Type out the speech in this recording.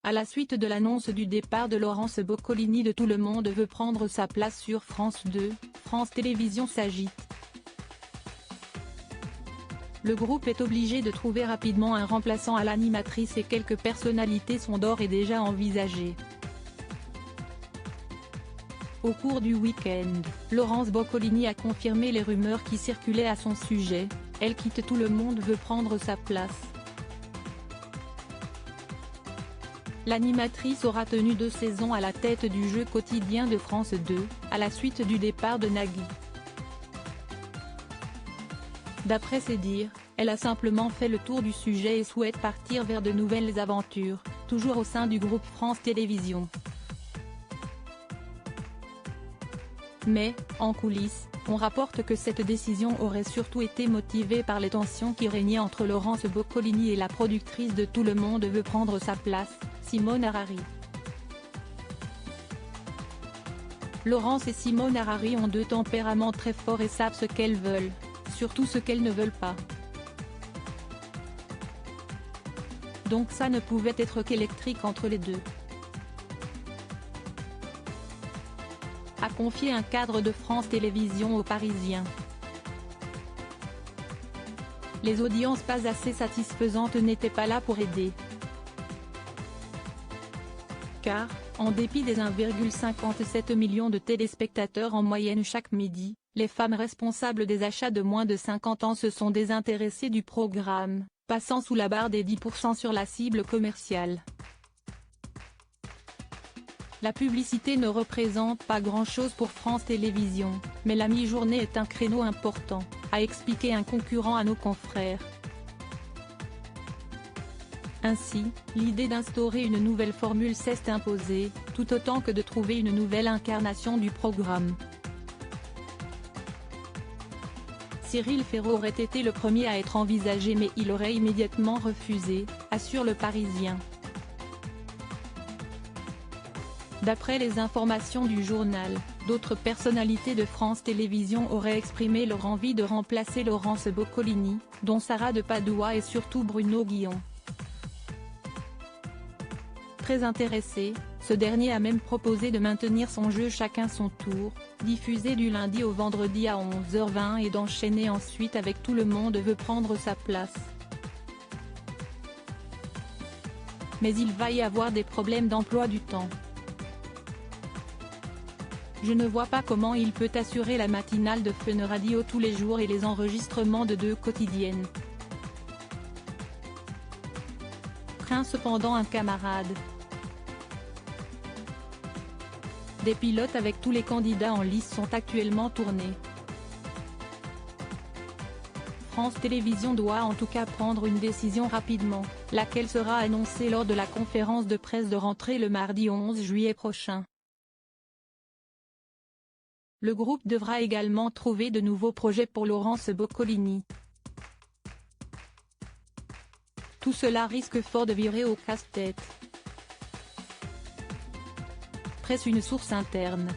À la suite de l'annonce du départ de Laurence Boccolini de Tout le monde veut prendre sa place sur France 2, France Télévisions s'agite. Le groupe est obligé de trouver rapidement un remplaçant à l'animatrice et quelques personnalités sont d'ores et déjà envisagées. Au cours du week-end, Laurence Boccolini a confirmé les rumeurs qui circulaient à son sujet, elle quitte Tout le monde veut prendre sa place. L'animatrice aura tenu 2 saisons à la tête du jeu quotidien de France 2, à la suite du départ de Nagui. D'après ses dires, elle a simplement fait le tour du sujet et souhaite partir vers de nouvelles aventures, toujours au sein du groupe France Télévisions. Mais, en coulisses, on rapporte que cette décision aurait surtout été motivée par les tensions qui régnaient entre Laurence Boccolini et la productrice de Tout le monde veut prendre sa place, Simone Harary. Laurence et Simone Harary ont 2 tempéraments très forts et savent ce qu'elles veulent, surtout ce qu'elles ne veulent pas. Donc ça ne pouvait être qu'électrique entre les deux. A confié un cadre de France Télévisions aux Parisiens. Les audiences pas assez satisfaisantes n'étaient pas là pour aider. Car, en dépit des 1,57 million de téléspectateurs en moyenne chaque midi, les femmes responsables des achats de moins de 50 ans se sont désintéressées du programme, passant sous la barre des 10% sur la cible commerciale. La publicité ne représente pas grand-chose pour France Télévisions, mais la mi-journée est un créneau important, a expliqué un concurrent à nos confrères. Ainsi, l'idée d'instaurer une nouvelle formule s'est imposée, tout autant que de trouver une nouvelle incarnation du programme. Cyril Ferraud aurait été le premier à être envisagé mais il aurait immédiatement refusé, assure le Parisien. D'après les informations du journal, d'autres personnalités de France Télévisions auraient exprimé leur envie de remplacer Laurence Boccolini, dont Sarah de Padoua et surtout Bruno Guillon. Très intéressé, ce dernier a même proposé de maintenir son jeu Chacun son tour, diffusé du lundi au vendredi à 11h20 et d'enchaîner ensuite avec Tout le monde veut prendre sa place. Mais il va y avoir des problèmes d'emploi du temps. Je ne vois pas comment il peut assurer la matinale de Fun Radio tous les jours et les enregistrements de 2 quotidiennes. Craint cependant un camarade. Des pilotes avec tous les candidats en lice sont actuellement tournés. France Télévisions doit en tout cas prendre une décision rapidement, laquelle sera annoncée lors de la conférence de presse de rentrée le mardi 11 juillet prochain. Le groupe devra également trouver de nouveaux projets pour Laurence Boccolini. Tout cela risque fort de virer au casse-tête. Presse une source interne.